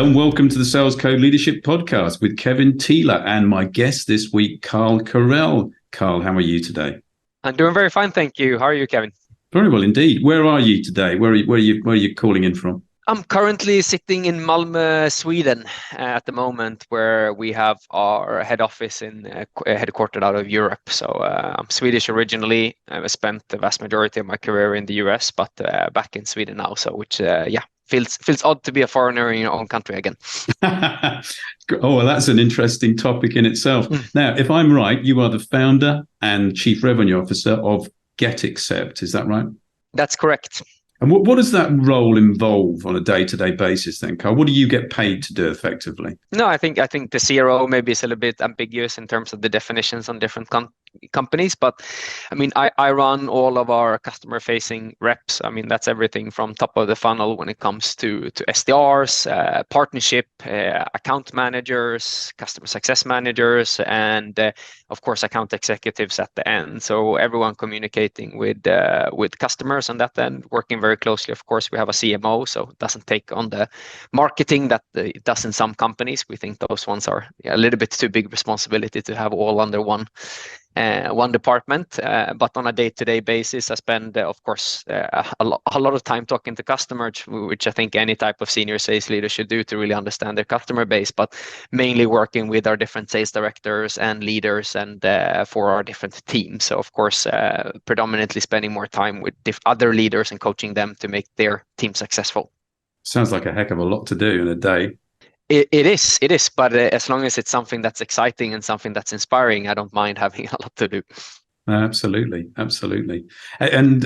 Hello and welcome to the Sales Code Leadership Podcast with Kevin Thiele and my guest this week, Carl Carell. Carl, how are you today? I'm doing very fine, thank you. How are you, Kevin? Very well indeed. Where are you today? Where are you calling in from? I'm currently sitting in Malmö, Sweden, at the moment, where we have our head office headquartered out of Europe. So I'm Swedish originally. I've spent the vast majority of my career in the US, but back in Sweden now. So which feels odd to be a foreigner in your own country again. Oh, well, that's an interesting topic in itself. Now, if I'm right, you are the founder and chief revenue officer of GetAccept. Is that right? That's correct. And what does that role involve on a day-to-day basis then, Carl? What do you get paid to do effectively? No, I think the CRO maybe is a little bit ambiguous in terms of the definitions on different companies, but I mean, I run all of our customer-facing reps. I mean, that's everything from top of the funnel when it comes to SDRs, partnership, account managers, customer success managers, and of course, account executives at the end. So everyone communicating with customers on that end, working very closely. Of course, we have a CMO, so it doesn't take on the marketing that it does in some companies. We think those ones are a little bit too big responsibility to have all under one department, but on a day-to-day basis, I spend, of course, a lot of time talking to customers, which I think any type of senior sales leader should do to really understand their customer base, but mainly working with our different sales directors and leaders and for our different teams. So, of course, predominantly spending more time with other leaders and coaching them to make their team successful. Sounds like a heck of a lot to do in a day. It is, but as long as it's something that's exciting and something that's inspiring, I don't mind having a lot to do. Absolutely. And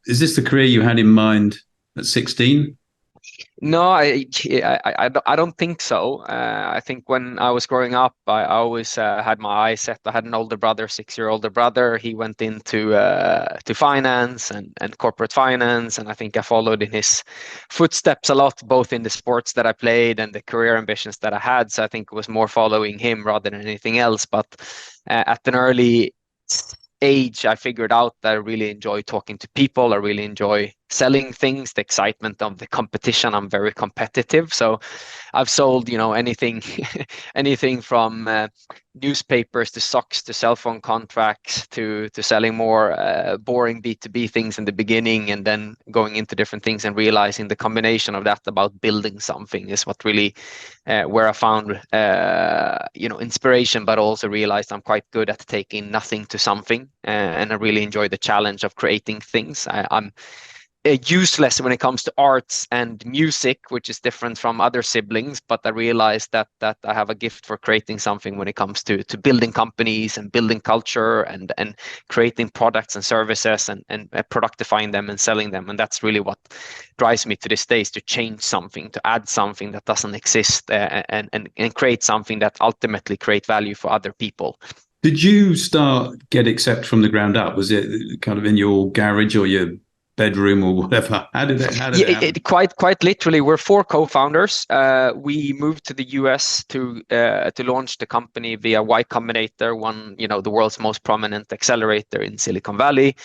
is this the career you had in mind at 16? No, I don't think so. I think when I was growing up, I always had my eyes set. I had an older brother, 6-year older brother. He went into to finance and corporate finance, and I think I followed in his footsteps a lot, both in the sports that I played and the career ambitions that I had. So I think it was more following him rather than anything else. But at an early age, I figured out that I really enjoy talking to people. I really enjoy selling things, the excitement of the competition. I'm very competitive. So I've sold, anything, anything from newspapers to socks to cell phone contracts to selling more boring B2B things in the beginning, and then going into different things and realizing the combination of that about building something is what really where I found inspiration, but also realized I'm quite good at taking nothing to something, and I really enjoy the challenge of creating things. I'm useless when it comes to arts and music, which is different from other siblings, but I realized that I have a gift for creating something when it comes to building companies and building culture and creating products and services and productifying them and selling them. And that's really what drives me to this day, is to change something, to add something that doesn't exist, and create something that ultimately create value for other people. Did you start GetAccept from the ground up? Was it kind of in your garage or your bedroom or whatever? How did it happen? Quite literally, we're 4 co-founders. We moved to the US to launch the company via Y Combinator, the world's most prominent accelerator in Silicon Valley.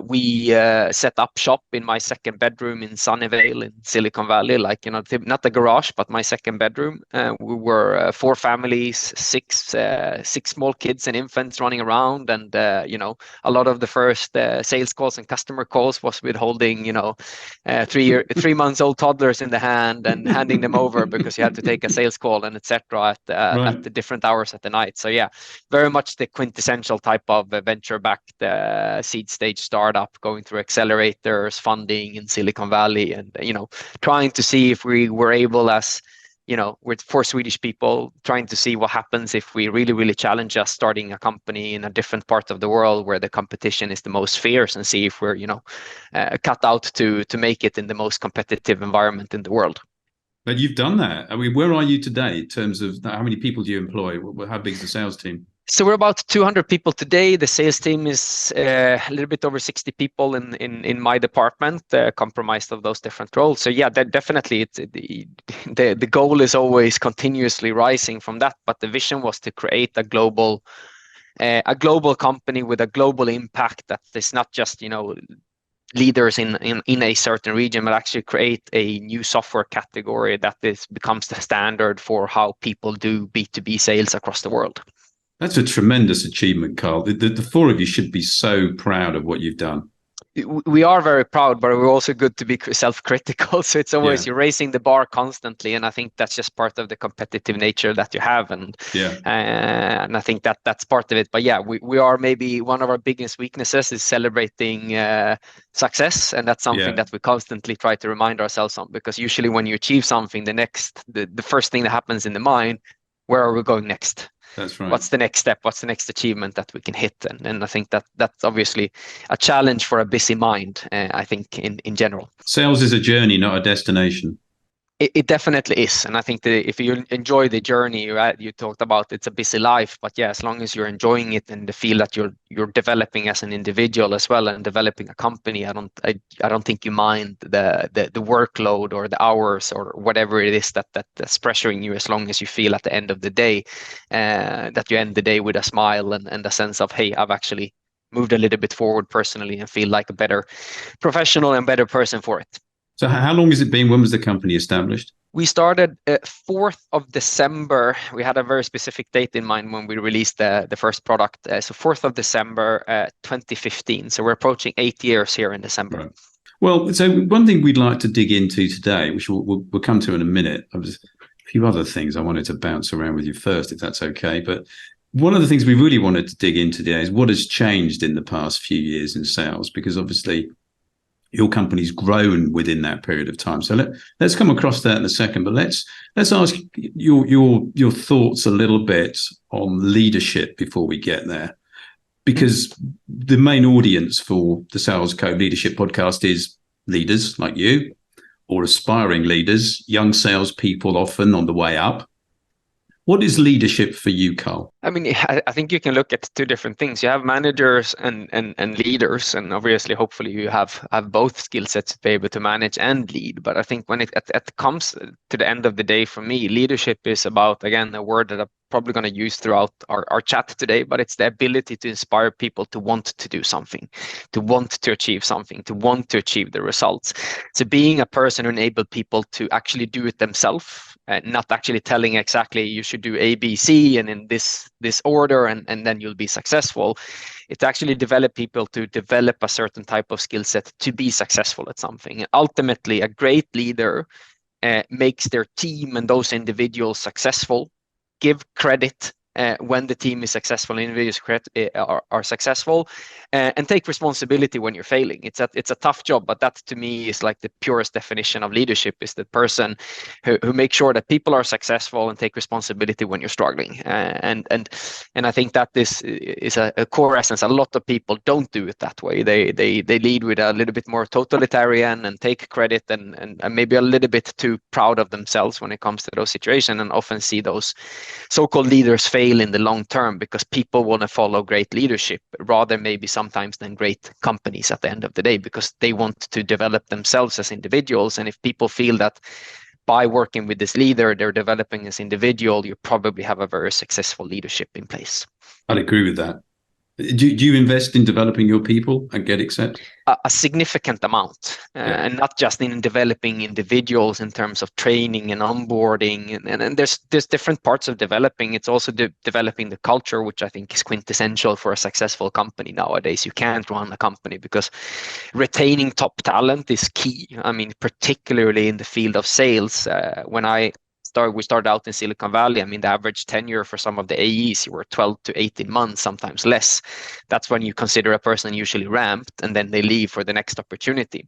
We set up shop in my second bedroom in Sunnyvale in Silicon Valley, not the garage, but my second bedroom. We were 4 families, 6 small kids and infants running around, and a lot of the first sales calls and customer calls was with holding 3 months old toddlers in the hand and handing them over because you had to take a sales call and etc. at the different hours at the night. So yeah, very much the quintessential type of venture backed seed stage startup, going through accelerators, funding in Silicon Valley, and trying to see if we were able, as with 4 Swedish people, trying to see what happens if we really, really challenge us starting a company in a different part of the world where the competition is the most fierce, and see if we're, cut out to make it in the most competitive environment in the world. But you've done that. I mean, where are you today in terms of how many people do you employ? How big is the sales team? So we're about 200 people today. The sales team is a little bit over 60 people in my department, comprised of those different roles. So yeah, definitely the goal is always continuously rising from that. But the vision was to create a global company with a global impact that is not just leaders in a certain region, but actually create a new software category that becomes the standard for how people do B2B sales across the world. That's a tremendous achievement, Carl. The four of you should be so proud of what you've done. We are very proud, but we're also good to be self-critical. So it's always you're raising the bar constantly, and I think that's just part of the competitive nature that you have, and I think that's part of it. But yeah, we are, maybe one of our biggest weaknesses is celebrating success, and that's something that we constantly try to remind ourselves on, because usually when you achieve something, the first thing that happens in the mind, where are we going next? That's right. What's the next step? What's the next achievement that we can hit? And I think that's obviously a challenge for a busy mind, I think, in general. Sales is a journey, not a destination. It definitely is. And I think that if you enjoy the journey, you talked about it's a busy life, but yeah, as long as you're enjoying it and feel that you're developing as an individual as well and developing a company, I don't think you mind the workload or the hours or whatever it is that's pressuring you, as long as you feel at the end of the day that you end the day with a smile and a sense of, hey, I've actually moved a little bit forward personally and feel like a better professional and better person for it. So how long has it been? When was the company established? We started 4th of December. We had a very specific date in mind when we released the first product. So 4th of December, 2015. So we're approaching 8 years here in December. Right. Well, so one thing we'd like to dig into today, which we'll come to in a minute, there's a few other things I wanted to bounce around with you first, if that's okay. But one of the things we really wanted to dig into today is what has changed in the past few years in sales, because obviously your company's grown within that period of time. So let's come across that in a second, but let's ask your thoughts a little bit on leadership before we get there, because the main audience for the Sales Code Leadership podcast is leaders like you, or aspiring leaders, young salespeople often on the way up. What is leadership for you, Carl? I mean, I think you can look at two different things. You have managers and leaders, and obviously, hopefully, you have both skill sets to be able to manage and lead. But I think when it comes to the end of the day, for me, leadership is about, again, a word that I'm probably going to use throughout our chat today, but it's the ability to inspire people to want to do something, to want to achieve something, to want to achieve the results. So being a person who enables people to actually do it themselves, not actually telling exactly you should do A, B, C, and in this order, and then you'll be successful. It's actually develop people to develop a certain type of skill set to be successful at something. And ultimately, a great leader makes their team and those individuals successful, give credit when the team is successful, individuals are successful, and take responsibility when you're failing. It's a tough job, but that to me is like the purest definition of leadership, is the person who makes sure that people are successful and take responsibility when you're struggling. And I think that this is a core essence. A lot of people don't do it that way. They lead with a little bit more totalitarian and take credit and maybe a little bit too proud of themselves when it comes to those situations, and often see those so-called leaders fail in the long term because people want to follow great leadership rather maybe sometimes than great companies at the end of the day, because they want to develop themselves as individuals. And if people feel that by working with this leader they're developing as individual, you probably have a very successful leadership in place. I'd agree with that. Do you invest in developing your people at GetAccept? A significant amount, and not just in developing individuals in terms of training and onboarding, and there's different parts of developing. It's also developing the culture, which I think is quintessential for a successful company nowadays. You can't run a company because retaining top talent is key. I mean, particularly in the field of sales. We started out in Silicon Valley. I mean, the average tenure for some of the AEs were 12 to 18 months, sometimes less. That's when you consider a person usually ramped, and then they leave for the next opportunity.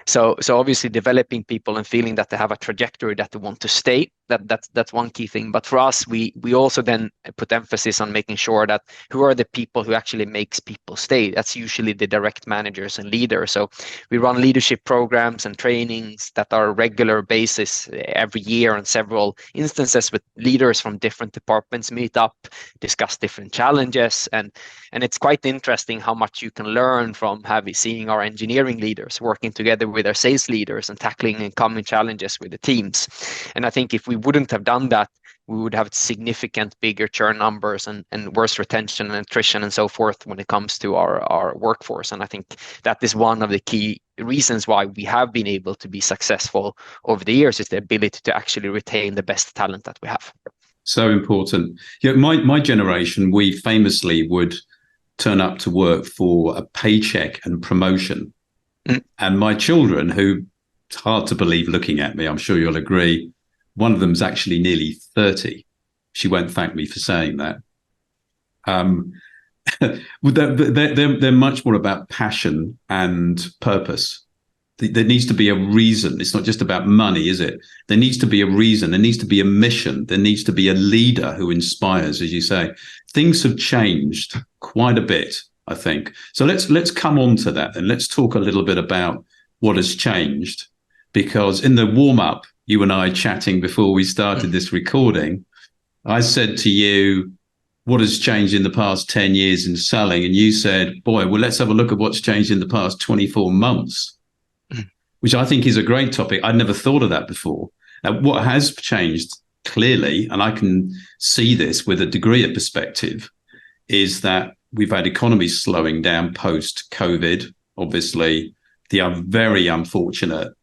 So obviously developing people and feeling that they have a trajectory that they want to stay, that's one key thing. But for us, we also then put emphasis on making sure that who are the people who actually makes people stay. That's usually the direct managers and leaders. So we run leadership programs and trainings that are regular basis every year on several instances with leaders from different departments meet up, discuss different challenges, and it's quite interesting how much you can learn from seeing our engineering leaders working together with our sales leaders and tackling common challenges with the teams. And I think if we wouldn't have done that, we would have significant bigger churn numbers and worse retention and attrition and so forth when it comes to our workforce. And I think that is one of the key reasons why we have been able to be successful over the years is the ability to actually retain the best talent that we have. So important. Yeah, my generation, we famously would turn up to work for a paycheck and promotion. And my children, who it's hard to believe looking at me, I'm sure you'll agree, one of them's actually nearly 30. She won't thank me for saying that. They're much more about passion and purpose. There needs to be a reason. It's not just about money, is it? There needs to be a reason. There needs to be a mission. There needs to be a leader who inspires, as you say. Things have changed quite a bit, I think. So let's come on to that, and let's talk a little bit about what has changed. Because in the warm-up, you and I chatting before we started this recording, I said to you, what has changed in the past 10 years in selling? And you said, boy, well, let's have a look at what's changed in the past 24 months. Which I think is a great topic. I'd never thought of that before. Now, what has changed clearly, and I can see this with a degree of perspective, is that we've had economies slowing down post-COVID. Obviously, the very unfortunate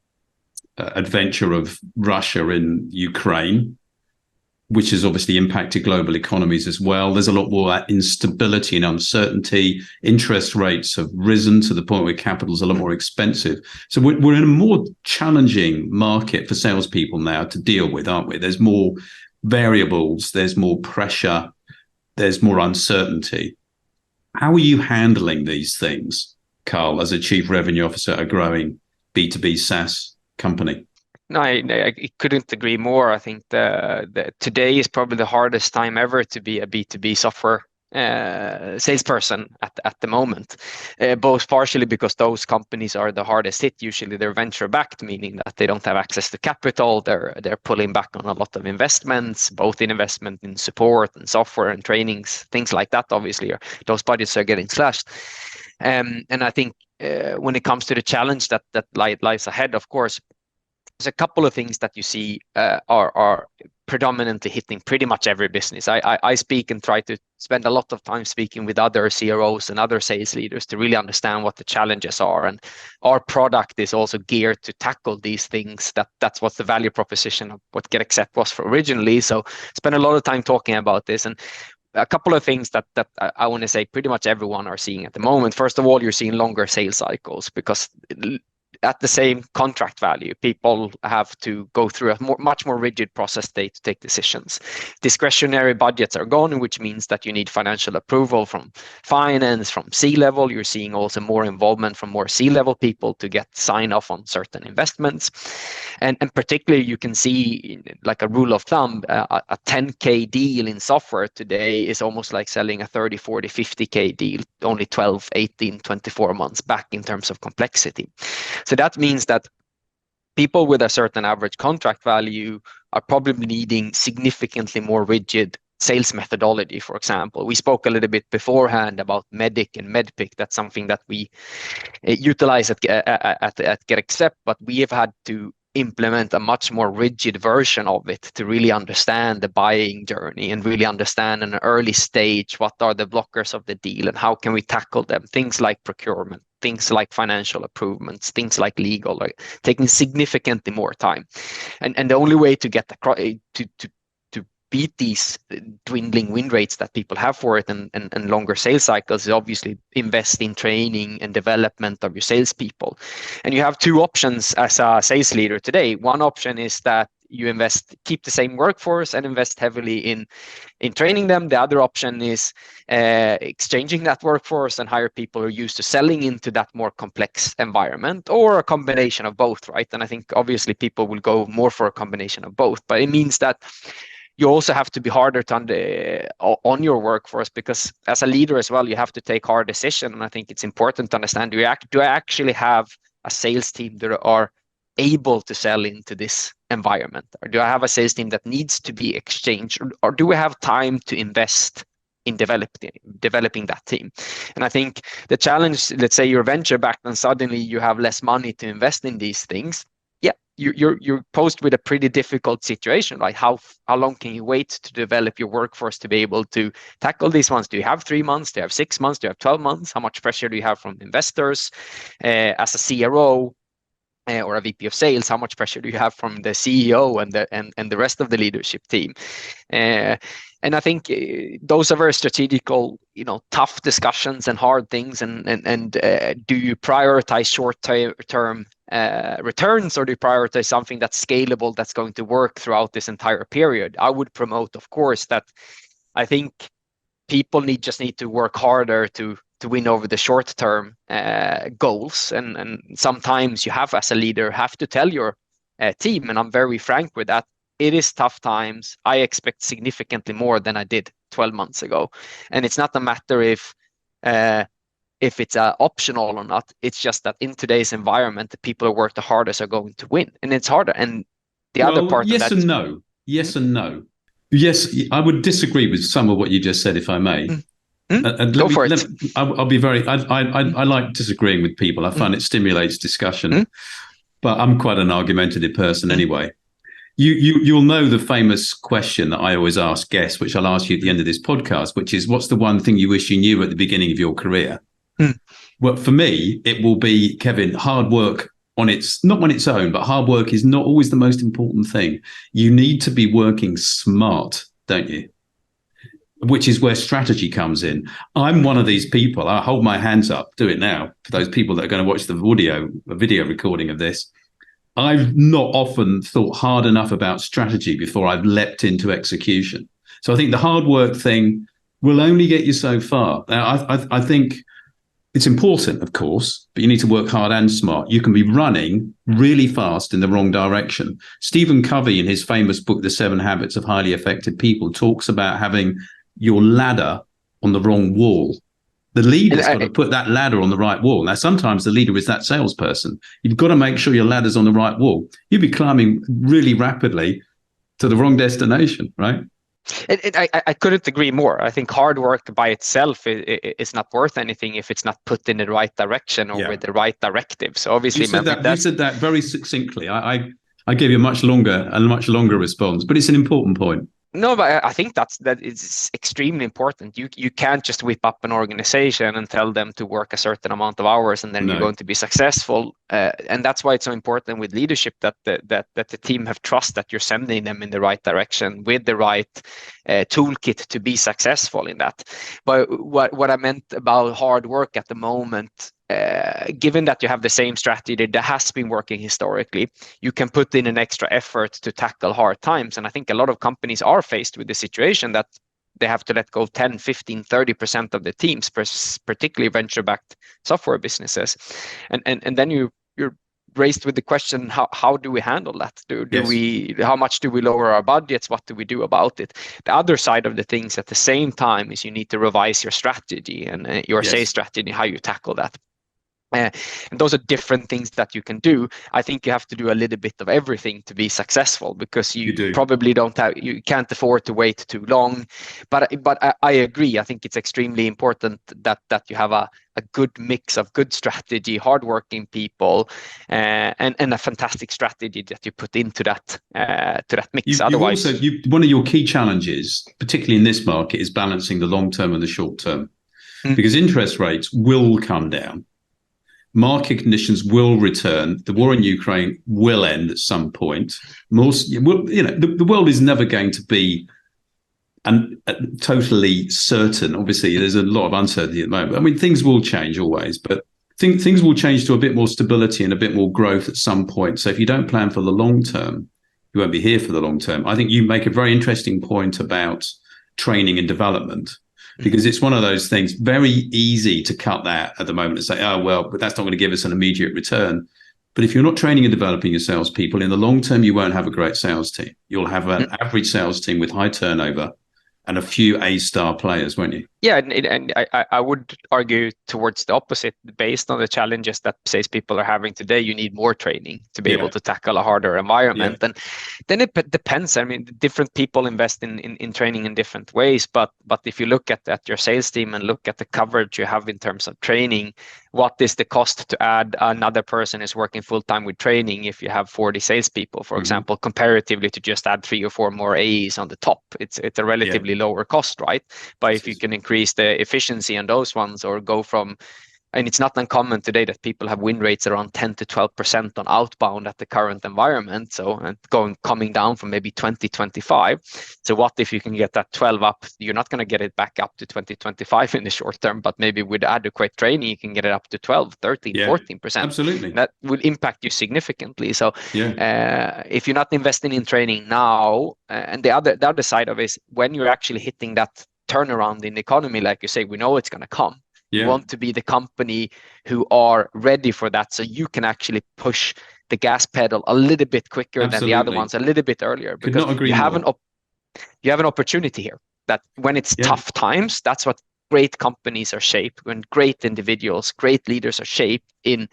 adventure of Russia in Ukraine, which has obviously impacted global economies as well. There's a lot more instability and uncertainty. Interest rates have risen to the point where capital is a lot more expensive. So we're in a more challenging market for salespeople now to deal with, aren't we? There's more variables, there's more pressure, there's more uncertainty. How are you handling these things, Carl, as a chief revenue officer at a growing B2B SaaS company? No, I couldn't agree more. I think today is probably the hardest time ever to be a B2B software salesperson at the moment, both partially because those companies are the hardest hit. Usually they're venture backed, meaning that they don't have access to capital. They're pulling back on a lot of investments, both in investment in support and software and trainings, things like that. Obviously, those budgets are getting slashed. And I think when it comes to the challenge that lies ahead, of course, there's a couple of things that you see are predominantly hitting pretty much every business. I speak and try to spend a lot of time speaking with other CROs and other sales leaders to really understand what the challenges are. And our product is also geared to tackle these things. That's what the value proposition of what GetAccept was for originally. So spend a lot of time talking about this. And a couple of things that I want to say pretty much everyone are seeing at the moment. First of all, you're seeing longer sales cycles because at the same contract value, people have to go through a much more rigid process to take decisions. Discretionary budgets are gone, which means that you need financial approval from finance, from C-level. You're seeing also more involvement from more C-level people to get sign off on certain investments. And particularly you can see, like a rule of thumb, a 10K deal in software today is almost like selling a 30, 40, 50K deal only 12, 18, 24 months back in terms of complexity. So that means that people with a certain average contract value are probably needing significantly more rigid sales methodology, for example. We spoke a little bit beforehand about MEDDICC and MEDDICC. That's something that we utilize at GetAccept, but we have had to implement a much more rigid version of it to really understand the buying journey and really understand in an early stage what are the blockers of the deal and how can we tackle them. Things like procurement, things like financial improvements, things like legal, like taking significantly more time. And the only way to get to beat these dwindling win rates that people have for it and longer sales cycles is obviously invest in training and development of your salespeople. And you have two options as a sales leader today. One option is that you keep the same workforce and invest heavily in training them. The other option is exchanging that workforce and hire people who are used to selling into that more complex environment, or a combination of both, right? And I think obviously people will go more for a combination of both, but it means that you also have to be harder on your workforce, because as a leader as well, you have to take hard decisions. And I think it's important to understand, do I actually have a sales team that are able to sell into this environment? Or do I have a sales team that needs to be exchanged? Or do we have time to invest in developing that team? And I think the challenge, let's say you're venture backed and suddenly you have less money to invest in these things. Yeah, you're posed with a pretty difficult situation. Like how long can you wait to develop your workforce to be able to tackle these ones? Do you have 3 months? Do you have 6 months? Do you have 12 months? How much pressure do you have from investors? As a CRO or a VP of sales, how much pressure do you have from the CEO and the rest of the leadership team? And I think those are very strategical, tough discussions and hard things. And do you prioritize short-term returns, or do you prioritize something that's scalable, that's going to work throughout this entire period? I would promote, of course, that I think people just need to work harder to win over the short-term goals. And sometimes you have, as a leader, have to tell your team, and I'm very frank with that, it is tough times. I expect significantly more than I did 12 months ago. And it's not a matter if it's optional or not. It's just that in today's environment, the people who work the hardest are going to win. And it's harder. And the other part yes of that... and no. Yes and no. Yes, I would disagree with some of what you just said, if I may. Go for it. I'll be very... I like disagreeing with people. I find it stimulates discussion. But I'm quite an argumentative person anyway. You'll know the famous question that I always ask guests, which I'll ask you at the end of this podcast, which is, what's the one thing you wish you knew at the beginning of your career? Well, for me, it will be, Kevin, hard work not on its own, but hard work is not always the most important thing. You need to be working smart, don't you? Which is where strategy comes in. I'm one of these people. I hold my hands up, do it now, for those people that are going to watch the video recording of this. I've not often thought hard enough about strategy before I've leapt into execution. So I think the hard work thing will only get you so far. Now, I think it's important, of course, but you need to work hard and smart. You can be running really fast in the wrong direction. Stephen Covey, in his famous book, The 7 Habits of Highly Effective People, talks about having your ladder on the wrong wall. The leader's got to put that ladder on the right wall. Now, sometimes the leader is that salesperson. You've got to make sure your ladder's on the right wall. You'd be climbing really rapidly to the wrong destination, right? I couldn't agree more. I think hard work by itself is not worth anything if it's not put in the right direction or with the right directive. So obviously, you said that very succinctly. I gave you a much longer response, but it's an important point. No, but I think that is extremely important. You can't just whip up an organization and tell them to work a certain amount of hours and then you're going to be successful. And that's why it's so important with leadership that the team have trust that you're sending them in the right direction with the right toolkit to be successful in that. But what I meant about hard work at the moment, given that you have the same strategy that has been working historically, you can put in an extra effort to tackle hard times. And I think a lot of companies are faced with the situation that they have to let go 10, 15, 30% of the teams, particularly venture-backed software businesses. And then you're raised with the question, how do we handle that? How much do we lower our budgets? What do we do about it? The other side of the things at the same time is you need to revise your strategy and your sales strategy, how you tackle that. And those are different things that you can do. I think you have to do a little bit of everything to be successful, because you probably you can't afford to wait too long. But I agree. I think it's extremely important that you have a good mix of good strategy, hardworking people, and a fantastic strategy that you put into that mix. Otherwise, one of your key challenges, particularly in this market, is balancing the long term and the short term, because interest rates will come down. Market conditions will return. The war in Ukraine will end at some point. The world is never going to be totally certain. Obviously, there's a lot of uncertainty at the moment. I mean, things will change always, but things will change to a bit more stability and a bit more growth at some point. So if you don't plan for the long term, you won't be here for the long term. I think you make a very interesting point about training and development, because it's one of those things, very easy to cut that at the moment and say, oh, well, but that's not going to give us an immediate return. But if you're not training and developing your salespeople, in the long term, you won't have a great sales team. You'll have an average sales team with high turnover, and a few A-star players, weren't you? Yeah, and I would argue towards the opposite. Based on the challenges that salespeople are having today, you need more training to be able to tackle a harder environment. And then it depends. I mean, different people invest in training in different ways. But if you look at your sales team and look at the coverage you have in terms of training, what is the cost to add another person who's working full time with training if you have 40 salespeople, for example, comparatively to just add 3 or 4 more AEs on the top? It's a relatively lower cost, right? But if you can increase the efficiency on those ones, or go from, and it's not uncommon today that people have win rates around 10 to 12% on outbound at the current environment. So, and coming down from maybe 20, 25. So what if you can get that 12 up? You're not going to get it back up to 20, 25 in the short term, but maybe with adequate training, you can get it up to 12, 13, 14%. Absolutely. That will impact you significantly. So if you're not investing in training now, and the other side of it is when you're actually hitting that turnaround in the economy, like you say, we know it's going to come. You want to be the company who are ready for that, so you can actually push the gas pedal a little bit quicker than the other ones, a little bit earlier, because you have an opportunity here that when it's tough times, that's what great companies are shaped, when great individuals, great leaders are shaped in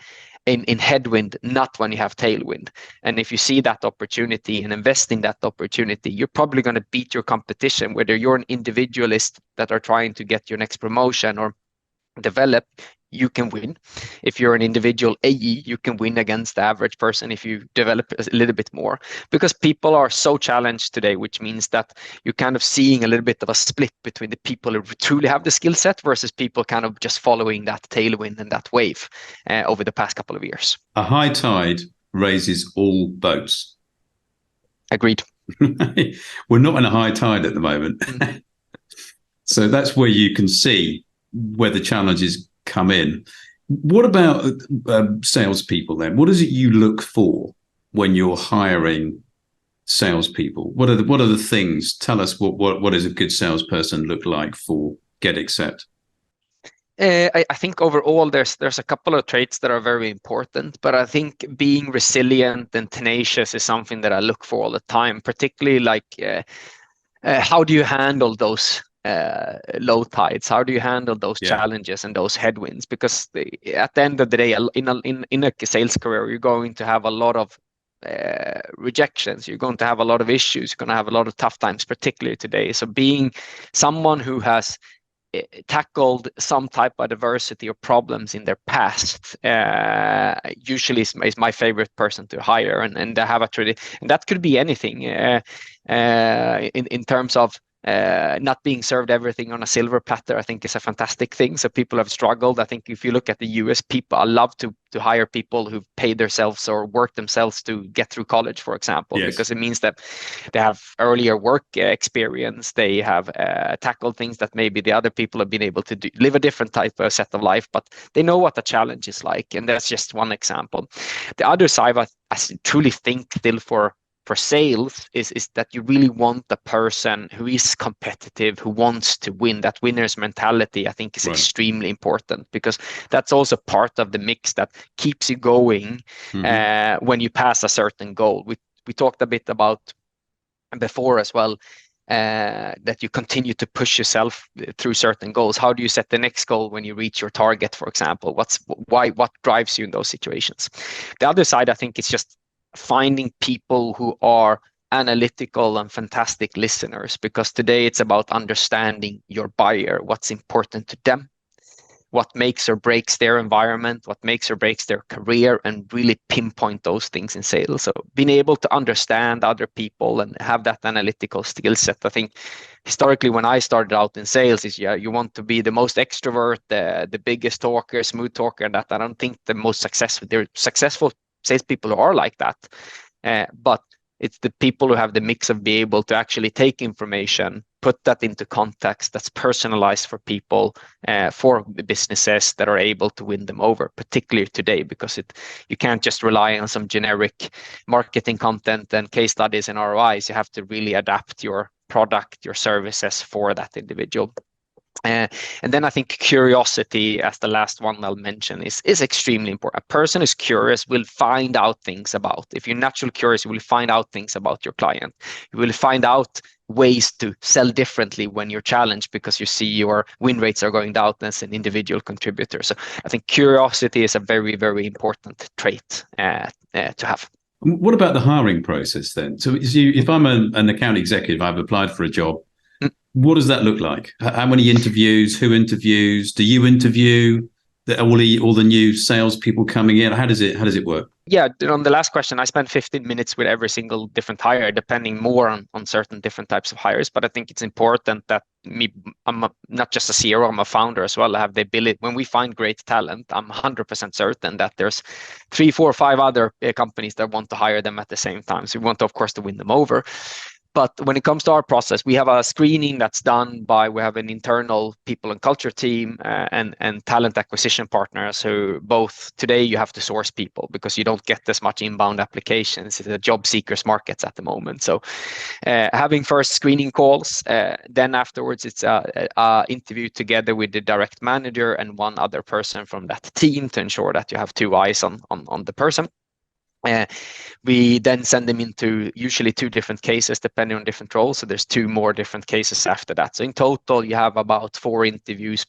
headwind, not when you have tailwind. And if you see that opportunity and invest in that opportunity, you're probably going to beat your competition, whether you're an individualist that are trying to get your next promotion or develop. You can win. If you're an individual AE, you can win against the average person if you develop a little bit more, because people are so challenged today, which means that you're kind of seeing a little bit of a split between the people who truly have the skill set versus people kind of just following that tailwind and that wave over the past couple of years. A high tide raises all boats. Agreed. We're not in a high tide at the moment. So that's where you can see where the challenges come in. What about salespeople then? What is it you look for when you're hiring salespeople? What are the things? Tell us what does a good salesperson look like for GetAccept? I think overall there's a couple of traits that are very important, but I think being resilient and tenacious is something that I look for all the time, particularly like how do you handle those low tides? How do you handle those challenges and those headwinds? Because at the end of the day, in a sales career, you're going to have a lot of rejections. You're going to have a lot of issues. You're going to have a lot of tough times, particularly today. So being someone who has tackled some type of adversity or problems in their past usually is my favorite person to hire, and they have a tradition, and that could be anything in terms of not being served everything on a silver platter. I think is a fantastic thing. So people have struggled. I think if you look at the US, people love to hire people who've paid themselves or worked themselves to get through college, for example, because it means that they have earlier work experience. They have tackled things that maybe the other people have been able to do, live a different type of set of life, but they know what the challenge is like. And that's just one example. The other side, I truly think still for sales is that you really want the person who is competitive, who wants to win. That winner's mentality, I think, is extremely important, because that's also part of the mix that keeps you going when you pass a certain goal. We talked a bit about before as well, that you continue to push yourself through certain goals. How do you set the next goal when you reach your target, for example? What drives you in those situations? The other side, I think, is just finding people who are analytical and fantastic listeners, because today it's about understanding your buyer, what's important to them, what makes or breaks their environment, what makes or breaks their career, and really pinpoint those things in sales. So being able to understand other people and have that analytical skill set. I think historically when I started out in sales is you want to be the most extrovert, the biggest talker, smooth talker, and that. I don't think the most successful salespeople who are like that, but it's the people who have the mix of being able to actually take information, put that into context that's personalized for people, for businesses, that are able to win them over, particularly today, because you can't just rely on some generic marketing content and case studies and ROIs. You have to really adapt your product, your services for that individual. And then I think curiosity, as the last one I'll mention, is extremely important. A person who's curious will find out things about. If you're naturally curious, you will find out things about your client. You will find out ways to sell differently when you're challenged because you see your win rates are going down as an individual contributor. So I think curiosity is a very, very important trait to have. What about the hiring process then? So if I'm an account executive, I've applied for a job. What does that look like? How many interviews? Who interviews? Do you interview all the new salespeople coming in? How does it work? Yeah, on the last question, I spent 15 minutes with every single different hire, depending more on certain different types of hires. But I think it's important that I'm not just a CEO, I'm a founder as well. I have the ability, when we find great talent, I'm 100% certain that there's 3, 4, 5 other companies that want to hire them at the same time. So we want, of course, to win them over. But when it comes to our process, we have a screening that's done by, we have an internal people and culture team and talent acquisition partners who both, today you have to source people because you don't get as much inbound applications. It's a job seekers markets at the moment. So having first screening calls, then afterwards it's a interview together with the direct manager and one other person from that team to ensure that you have 2 eyes on the person. We then send them into usually 2 different cases depending on different roles. So there's 2 more different cases after that. So in total, you have about 4 interviews.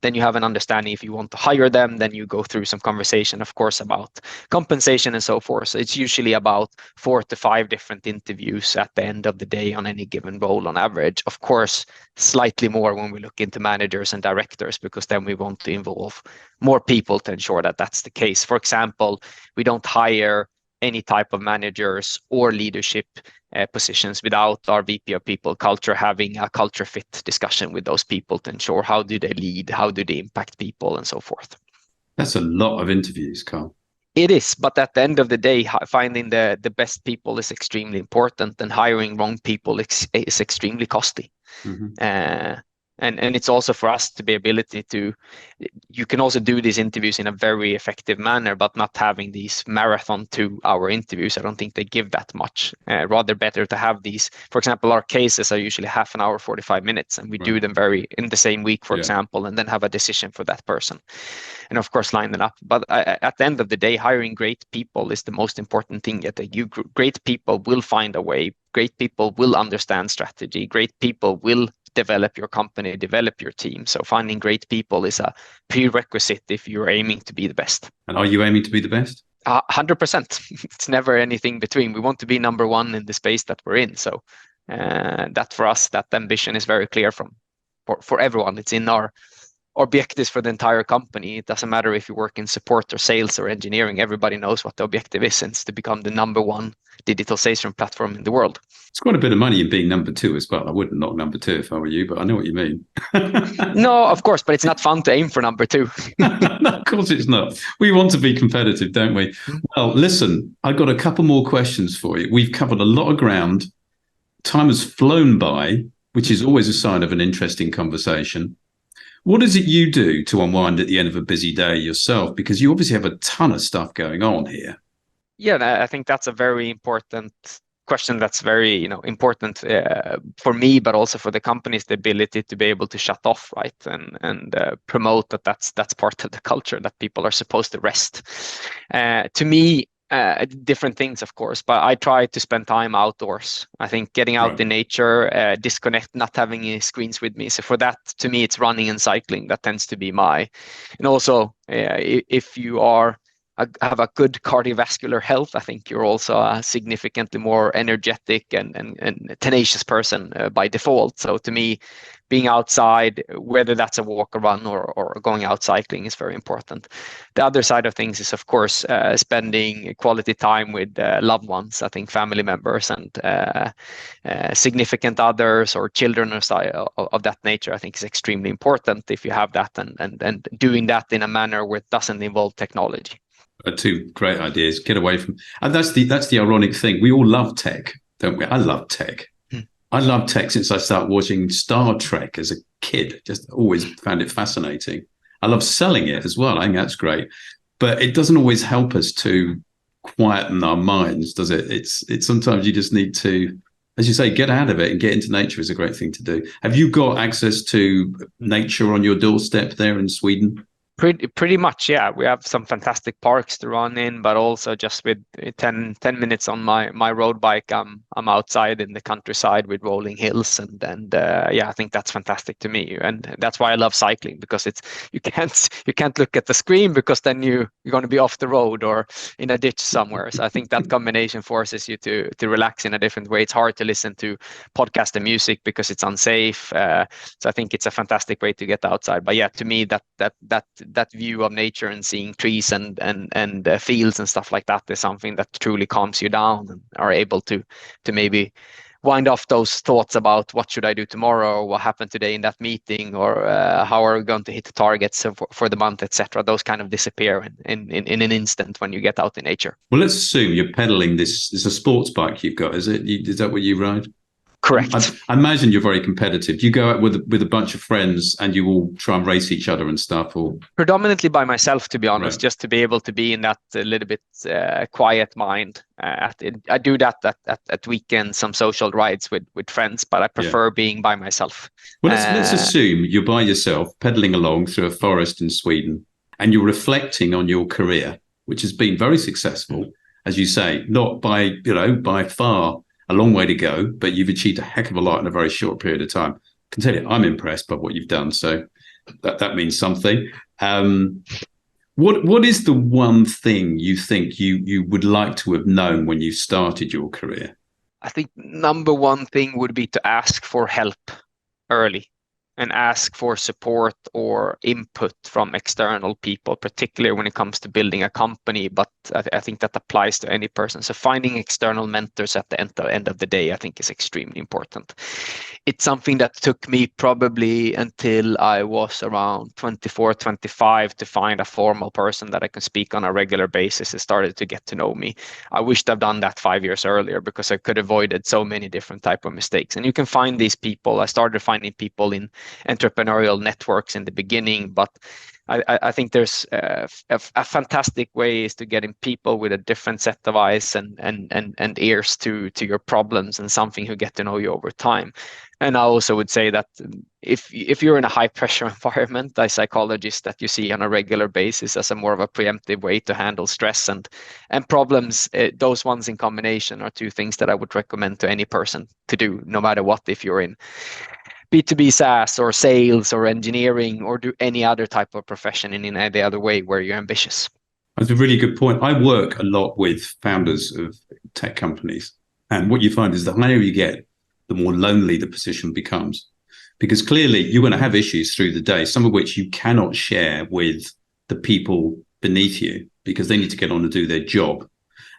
Then you have an understanding if you want to hire them. Then you go through some conversation, of course, about compensation and so forth. So it's usually about 4 to 5 different interviews at the end of the day on any given role on average. Of course, slightly more when we look into managers and directors, because then we want to involve more people to ensure that that's the case. For example, we don't hire any type of managers or leadership positions without our VP of People Culture having a culture fit discussion with those people to ensure how do they lead, how do they impact people, and so forth. That's a lot of interviews, Carl. It is, but at the end of the day, finding the best people is extremely important, and hiring wrong people is extremely costly. Mm-hmm. And it's also for us to be ability to, you can also do these interviews in a very effective manner, but not having these marathon 2-hour interviews. I don't think they give that much. Rather better to have these. For example, our cases are usually half an hour, 45 minutes, and we do them in the same week, for example, and then have a decision for that person. And of course, line them up. But at the end of the day, hiring great people is the most important thing. Great people will find a way. Great people will understand strategy. Great people will develop your company, develop your team. So finding great people is a prerequisite if you're aiming to be the best. And are you aiming to be the best? 100%. It's never anything between. We want to be number 1 in the space that we're in. So that for us, that ambition is very clear for everyone. It's in our objectives for the entire company. It doesn't matter if you work in support or sales or engineering. Everybody knows what the objective is, and it's to become the number 1 digital sales platform in the world. It's quite a bit of money in being number 2 as well. I wouldn't knock number 2 if I were you, but I know what you mean. No, of course, but it's not fun to aim for number 2. No, of course it's not. We want to be competitive, don't we? Well, listen, I've got a couple more questions for you. We've covered a lot of ground. Time has flown by, which is always a sign of an interesting conversation. What is it you do to unwind at the end of a busy day yourself? Because you obviously have a ton of stuff going on here. Yeah, I think that's a very important question. That's very important for me, but also for the companies, the ability to be able to shut off, right, and promote that's part of the culture, that people are supposed to rest. To me, different things, of course, but I try to spend time outdoors. I think getting out in nature, disconnect, not having any screens with me. So for that, to me, it's running and cycling. That tends to be and also if you have a good cardiovascular health, I think you're also a significantly more energetic and tenacious person by default. So to me, being outside, whether that's a walk or run or going out cycling, is very important. The other side of things is, of course, spending quality time with loved ones. I think family members and significant others or children of that nature, I think, is extremely important if you have that, and doing that in a manner where it doesn't involve technology. 2 great ideas. Get away from, and that's the ironic thing. We all love tech, don't we? I love tech. I love tech since I started watching Star Trek as a kid. Just always found it fascinating. I love selling it as well. I think that's great, but it doesn't always help us to quieten our minds, does it? It's sometimes you just need to as you say, get out of it and get into nature is a great thing to do. Have you got access to nature on your doorstep there in Sweden? Pretty much, yeah. We have some fantastic parks to run in, but also just with 10 minutes on my road bike, I'm outside in the countryside with rolling hills, and yeah, I think that's fantastic to me, and that's why I love cycling, because it's you can't look at the screen, because then you're going to be off the road or in a ditch somewhere. So I think that combination forces you to relax in a different way. It's hard to listen to podcast and music because it's unsafe. So I think it's a fantastic way to get outside. But yeah, to me, that view of nature and seeing trees and fields and stuff like that is something that truly calms you down, and are able to maybe wind off those thoughts about what should I do tomorrow, or what happened today in that meeting, or how are we going to hit the targets for the month, etc. Those kind of disappear in an instant when you get out in nature. Well, let's assume you're pedaling this. It's a sports bike you've got, is it? Is that what you ride? Correct. I imagine you're very competitive. Do you go out with a bunch of friends and you all try and race each other and stuff? Or predominantly by myself, to be honest, right. just to be able to be in that little bit quiet mind. I do that at weekends, some social rides with friends, but I prefer being by myself. Well, let's assume you're by yourself, pedaling along through a forest in Sweden, and you're reflecting on your career, which has been very successful, as you say, not by far a long way to go, but you've achieved a heck of a lot in a very short period of time. I can tell you, I'm impressed by what you've done. So that means something. What is the one thing you think you would like to have known when you started your career? I think number one thing would be to ask for help early, and ask for support or input from external people, particularly when it comes to building a company. But I think that applies to any person. So finding external mentors at the end of the day, I think, is extremely important. It's something that took me probably until I was around 24, 25 to find a formal person that I can speak on a regular basis and started to get to know me. I wished I'd done that 5 years earlier, because I could have avoided so many different type of mistakes. And you can find these people. I started finding people in entrepreneurial networks in the beginning, but I think there's a fantastic way is to get in people with a different set of eyes and ears to your problems, and something who get to know you over time. And I also would say that if you're in a high pressure environment, a psychologist that you see on a regular basis as a more of a preemptive way to handle stress and problems, those ones in combination are two things that I would recommend to any person to do, no matter what, if you're in B2B SaaS or sales or engineering, or do any other type of profession in any other way where you're ambitious. That's a really good point. I work a lot with founders of tech companies. And what you find is the higher you get, the more lonely the position becomes. Because clearly you're going to have issues through the day, some of which you cannot share with the people beneath you, because they need to get on and do their job.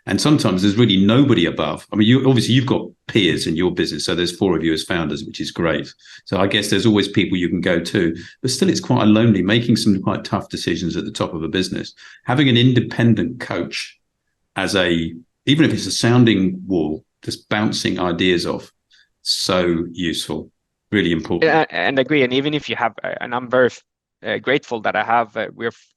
And sometimes there's really nobody above. I mean, you've got peers in your business. So there's 4 of you as founders, which is great. So I guess there's always people you can go to, but still it's quite lonely, making some quite tough decisions at the top of a business. Having an independent coach even if it's a sounding wall, just bouncing ideas off, so useful, really important. And agree. And even if you have, and I'm very grateful that I have,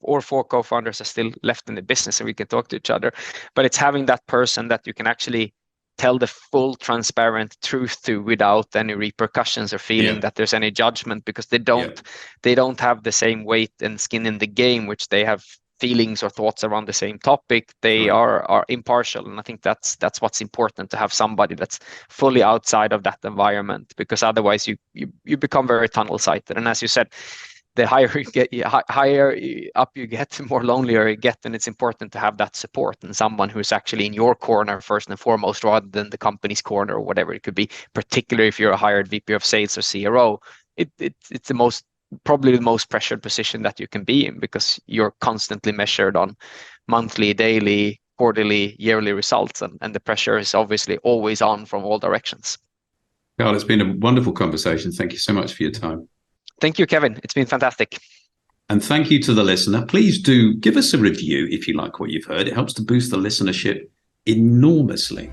all 4 co-founders are still left in the business and we can talk to each other, but it's having that person that you can actually tell the full transparent truth to without any repercussions or feeling that there's any judgment, because they don't have the same weight and skin in the game, which they have feelings or thoughts around the same topic. They are impartial, and I think that's what's important, to have somebody that's fully outside of that environment, because otherwise you become very tunnel sighted. And as you said, the higher you get, higher up you get, the more lonelier you get, and it's important to have that support and someone who's actually in your corner first and foremost, rather than the company's corner or whatever it could be. Particularly if you're a hired VP of sales or CRO, it's probably the most pressured position that you can be in, because you're constantly measured on monthly, daily, quarterly, yearly results, and the pressure is obviously always on from all directions. Carl, it's been a wonderful conversation. Thank you so much for your time. Thank you, Kevin. It's been fantastic. And thank you to the listener. Please do give us a review if you like what you've heard. It helps to boost the listenership enormously.